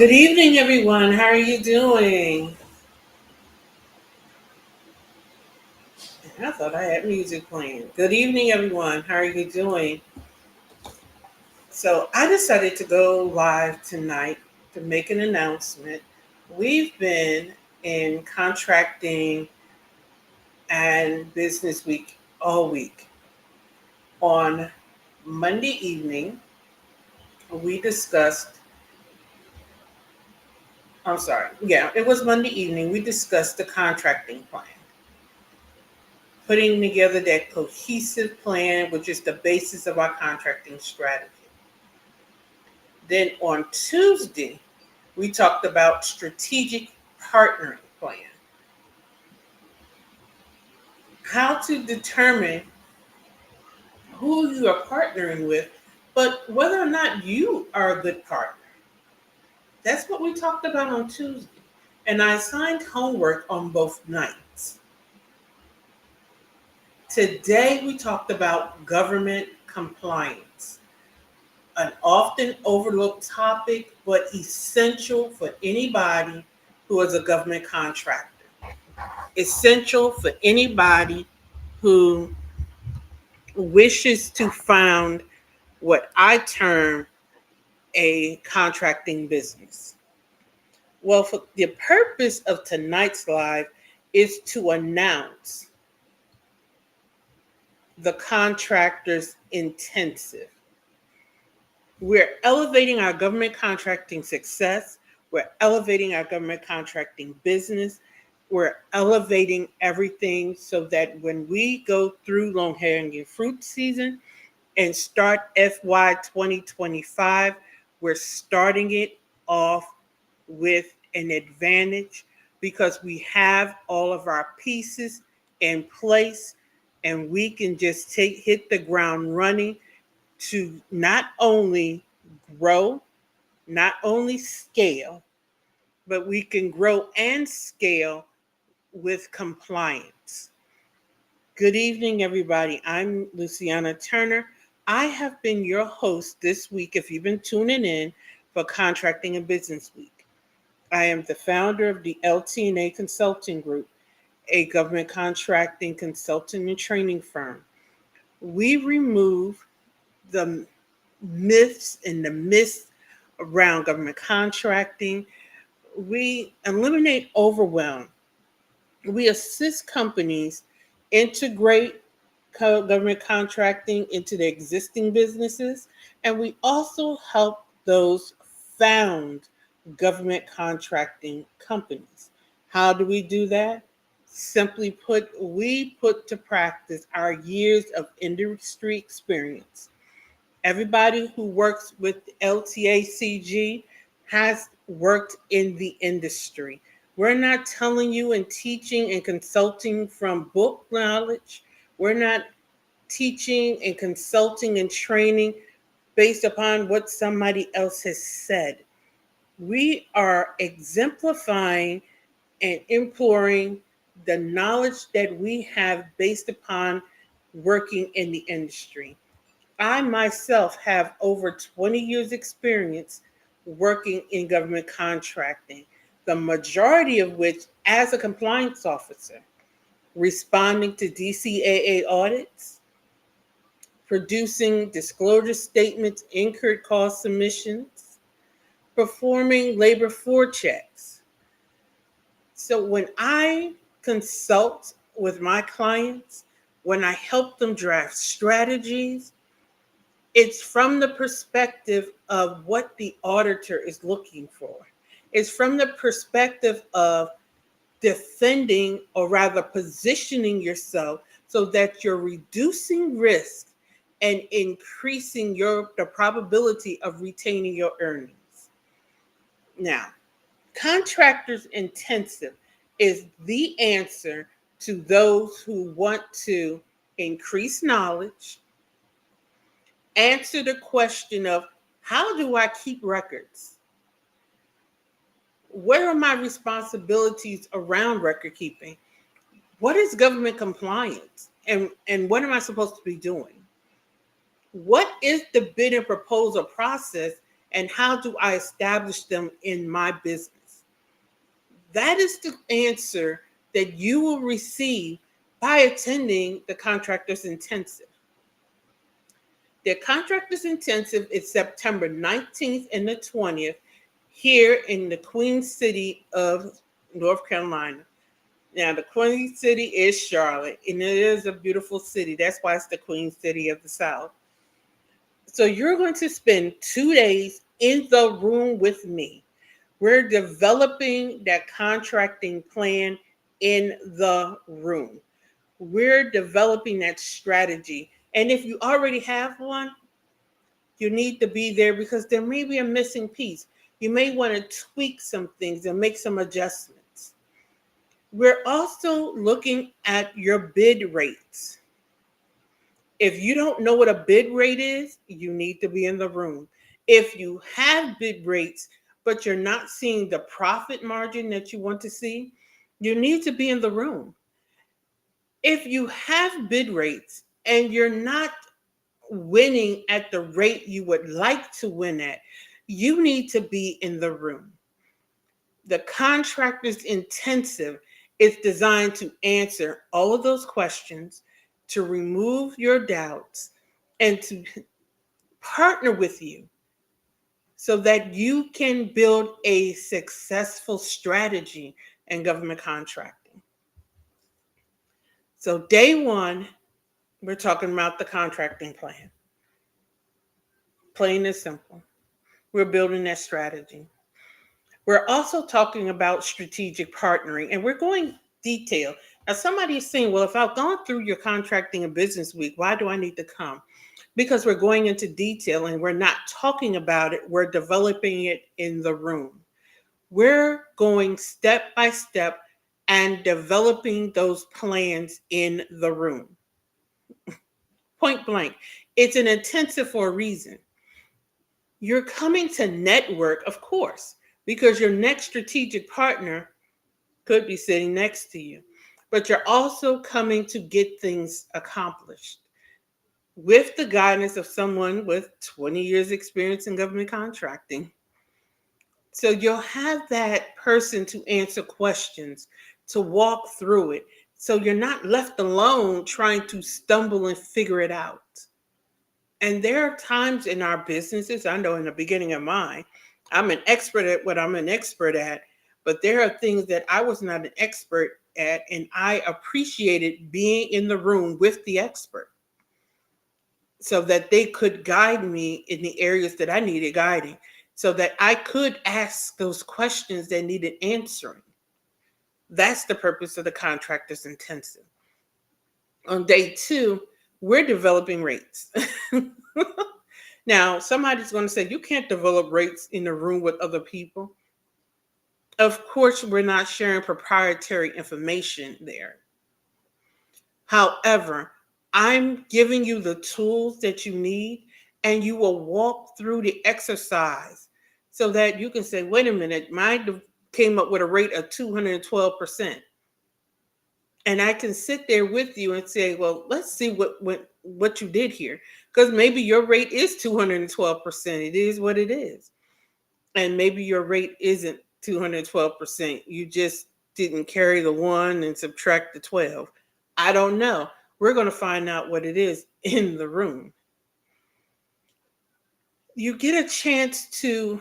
Good evening, everyone. How are you doing? I thought I had music playing. Good evening, everyone. How are you doing? So, I decided to go live tonight to make an announcement. We've been in contracting and business week all week. On Monday evening, we discussed, it was Monday evening, we discussed the contracting plan, putting together that cohesive plan, which is the basis of our contracting strategy. Then on Tuesday, we talked about strategic partnering plan, how to determine who you are partnering with, but whether or not you are a good partner. That's what we talked about on Tuesday. And I assigned homework on both nights. Today, we talked about government compliance, an often overlooked topic, but essential for anybody who is a government contractor. Essential for anybody who wishes to found what I term a contracting business. Well, for the purpose of tonight's live is to announce the Contractors Intensive. We're elevating our government contracting success. We're elevating our government contracting business. We're elevating everything so that when we go through long hanging fruit season and start FY 2025, we're starting it off with an advantage because we have all of our pieces in place and we can just hit the ground running to not only grow, not only scale, but we can grow and scale with compliance. Good evening, everybody. I'm Luciana Turner. I have been your host this week, if you've been tuning in for Contracting and Business Week. I am the founder of the LT&A Consulting Group, a government contracting consulting and training firm. We remove the myths and the myths around government contracting. We eliminate overwhelm. We assist companies integrate government contracting into their existing businesses, and we also help those found government contracting companies. How do we do that? Simply put, we put to practice our years of industry experience. Everybody who works with LTACG has worked in the industry. We're not telling you and teaching and consulting from book knowledge. We're not teaching and consulting and training based upon what somebody else has said. We are exemplifying and imploring the knowledge that we have based upon working in the industry. I myself have over 20 years experience working in government contracting, the majority of which as a compliance officer, responding to DCAA audits, producing disclosure statements, incurred cost submissions, performing labor forechecks. So when I consult with my clients, when I help them draft strategies, it's from the perspective of what the auditor is looking for. It's from the perspective of defending, or rather positioning yourself so that you're reducing risk and increasing the probability of retaining your earnings. Now, Contractors Intensive is the answer to those who want to increase knowledge, answer the question of how do I keep records? What are my responsibilities around record keeping? What is government compliance? And what am I supposed to be doing? What is the bid and proposal process? and how do I establish them in my business? That is the answer that you will receive by attending the Contractors Intensive. The Contractors Intensive is September 19th and the 20th here in the Queen City of North Carolina. Now, the Queen City is Charlotte, and it is a beautiful city. That's why it's the Queen City of the South. So you're going to spend 2 days in the room with me. We're developing that contracting plan in the room. We're developing that strategy. And if you already have one, you need to be there because there may be a missing piece. You may want to tweak some things and make some adjustments. We're also looking at your bid rates. If you don't know what a bid rate is, you need to be in the room. If you have bid rates, but you're not seeing the profit margin that you want to see, you need to be in the room. If you have bid rates and you're not winning at the rate you would like to win at, you need to be in the room. The Contractors Intensive is designed to answer all of those questions, to remove your doubts, and to partner with you so that you can build a successful strategy in government contracting. So, day one, we're talking about the contracting plan. Plain and simple. We're building that strategy. We're also talking about strategic partnering, and we're going detail. Now, somebody is saying, well, if I've gone through your contracting and business week, why do I need to come? Because we're going into detail and we're not talking about it. We're developing it in the room. We're going step by step and developing those plans in the room. Point blank. It's an intensive for a reason. You're coming to network, of course, because your next strategic partner could be sitting next to you, but you're also coming to get things accomplished with the guidance of someone with 20 years experience in government contracting. So you'll have that person to answer questions, to walk through it. So you're not left alone trying to stumble and figure it out. And there are times in our businesses, I know in the beginning of mine, I'm an expert at what I'm an expert at, but there are things that I was not an expert at, and I appreciated being in the room with the expert so that they could guide me in the areas that I needed guiding, so that I could ask those questions that needed answering. That's the purpose of the Contractors Intensive. On day two, we're developing rates. Now, somebody's going to say, you can't develop rates in a room with other people. Of course, we're not sharing proprietary information there. However, I'm giving you the tools that you need, and you will walk through the exercise so that you can say, wait a minute, mine came up with a rate of 212%. And I can sit there with you and say, well, let's see what you did here. Because maybe your rate is 212%. It is what it is. And maybe your rate isn't 212%. You just didn't carry the 1 and subtract the 12. I don't know. We're going to find out what it is in the room. You get a chance to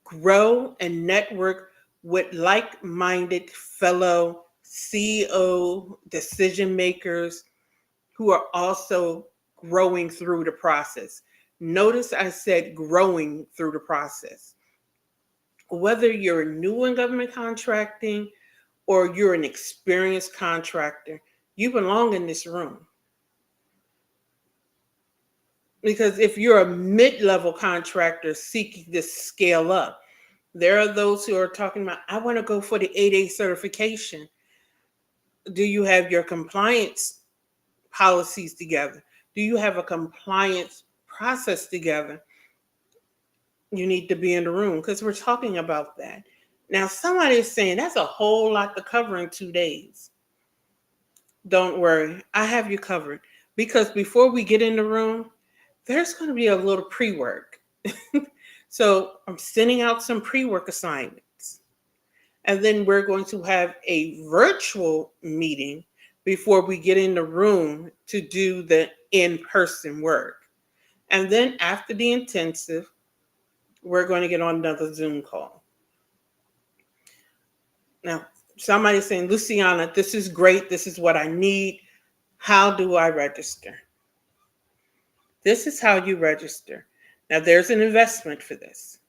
grow and network with like-minded fellow CEO decision makers who are also growing through the process. Notice I said growing through the process. Whether you're new in government contracting or you're an experienced contractor, you belong in this room. Because if you're a mid-level contractor seeking to scale up, there are those who are talking about, I want to go for the 8A certification. Do you have your compliance policies together? Do you have a compliance process together? You need to be in the room because we're talking about that. Now, somebody is saying that's a whole lot to cover in 2 days. Don't worry, I have you covered, because before we get in the room, there's going to be a little pre-work. So I'm sending out some pre-work assignments. And then we're going to have a virtual meeting before we get in the room to do the in-person work. And then after the intensive, we're going to get on another Zoom call. Now, somebody's saying, Luciana, this is great. This is what I need. How do I register? This is how you register. Now, there's an investment for this.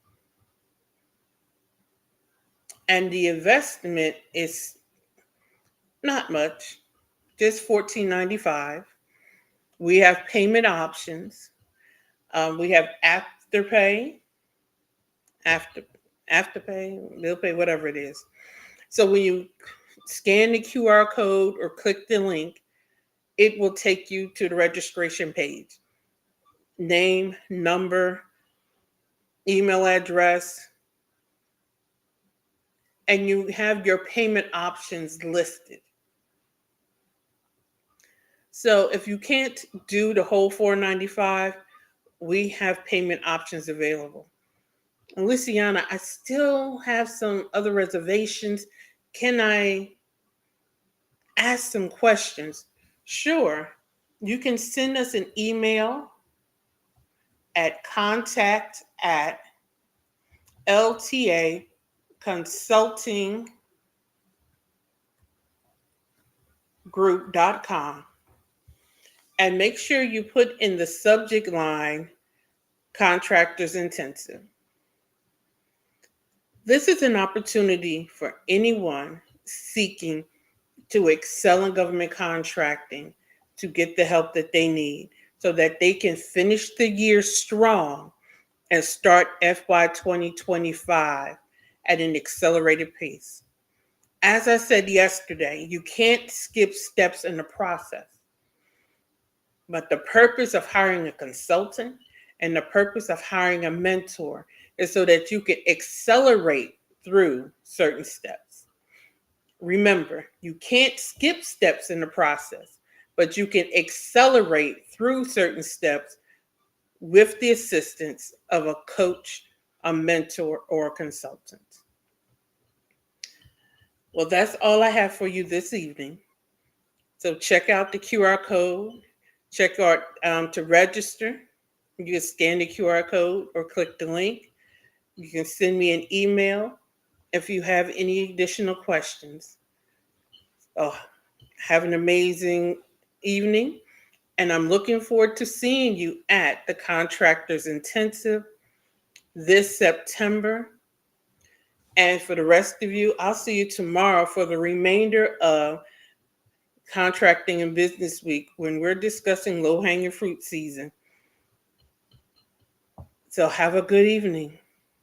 And the investment is not much, just $14.95. We have payment options. We have afterpay, afterpay, bill pay, whatever it is. So when you scan the QR code or click the link, it will take you to the registration page. Name, number, email address, and you have your payment options listed. So if you can't do the whole $4.95, we have payment options available. And Luciana, I still have some other reservations. Can I ask some questions? Sure. You can send us an email at contact@LTA Consulting Group.com and make sure you put in the subject line Contractors Intensive. This is an opportunity for anyone seeking to excel in government contracting to get the help that they need so that they can finish the year strong and start FY 2025 at an accelerated pace. As I said yesterday, you can't skip steps in the process. But the purpose of hiring a consultant and the purpose of hiring a mentor is so that you can accelerate through certain steps. Remember, you can't skip steps in the process, but you can accelerate through certain steps with the assistance of a coach, a mentor, or a consultant. Well, that's all I have for you this evening. So check out the QR code. Check out to register. You can scan the QR code or click the link. You can send me an email if you have any additional questions. Oh, have an amazing evening. And I'm looking forward to seeing you at the Contractors Intensive this September. And for the rest of you, I'll see you tomorrow for the remainder of Contracting and Business Week when we're discussing low-hanging fruit season. So have a good evening.